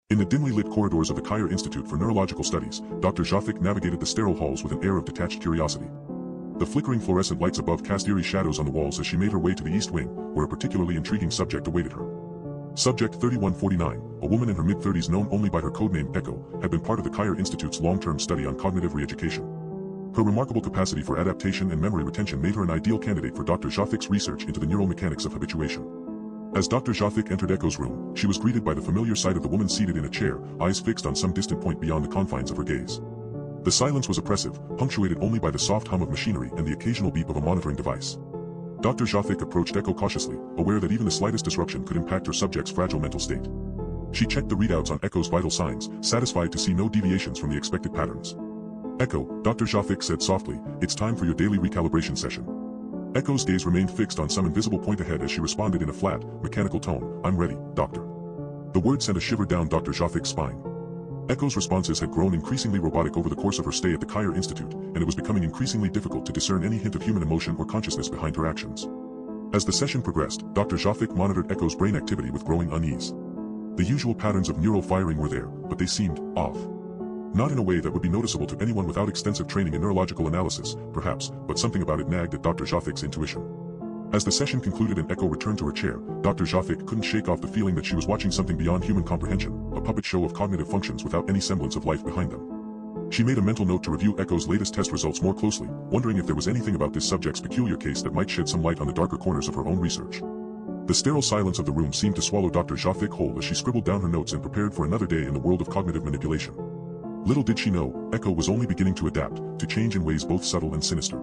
In the dimly lit corridors of the Kyre Institute for Neurological Studies, Dr. Jafik navigated the sterile halls with an air of detached curiosity. The flickering fluorescent lights above cast eerie shadows on the walls as she made her way to the East Wing, where a particularly intriguing subject awaited her. Subject 3149, a woman in her mid-30s known only by her codename Echo, had been part of the Kyre Institute's long-term study on cognitive re-education. Her remarkable capacity for adaptation and memory retention made her an ideal candidate for Dr. Jafik's research into the neural mechanics of habituation. As Dr. Jafik entered Echo's room, she was greeted by the familiar sight of the woman seated in a chair, eyes fixed on some distant point beyond the confines of her gaze. The silence was oppressive, punctuated only by the soft hum of machinery and the occasional beep of a monitoring device. Dr. Jafik approached Echo cautiously, aware that even the slightest disruption could impact her subject's fragile mental state. She checked the readouts on Echo's vital signs, satisfied to see no deviations from the expected patterns. "Echo," Dr. Jafik said softly, "it's time for your daily recalibration session." Echo's gaze remained fixed on some invisible point ahead as she responded in a flat, mechanical tone, "I'm ready, doctor." The word sent a shiver down Dr. Jafik's spine. Echo's responses had grown increasingly robotic over the course of her stay at the Kyre Institute, and it was becoming increasingly difficult to discern any hint of human emotion or consciousness behind her actions. As the session progressed, Dr. Jafik monitored Echo's brain activity with growing unease. The usual patterns of neural firing were there, but they seemed off. Not in a way that would be noticeable to anyone without extensive training in neurological analysis, perhaps, but something about it nagged at Dr. Jafik's intuition. As the session concluded and Echo returned to her chair, Dr. Jafik couldn't shake off the feeling that she was watching something beyond human comprehension, a puppet show of cognitive functions without any semblance of life behind them. She made a mental note to review Echo's latest test results more closely, wondering if there was anything about this subject's peculiar case that might shed some light on the darker corners of her own research. The sterile silence of the room seemed to swallow Dr. Jafik whole as she scribbled down her notes and prepared for another day in the world of cognitive manipulation. Little did she know, Echo was only beginning to adapt, to change in ways both subtle and sinister.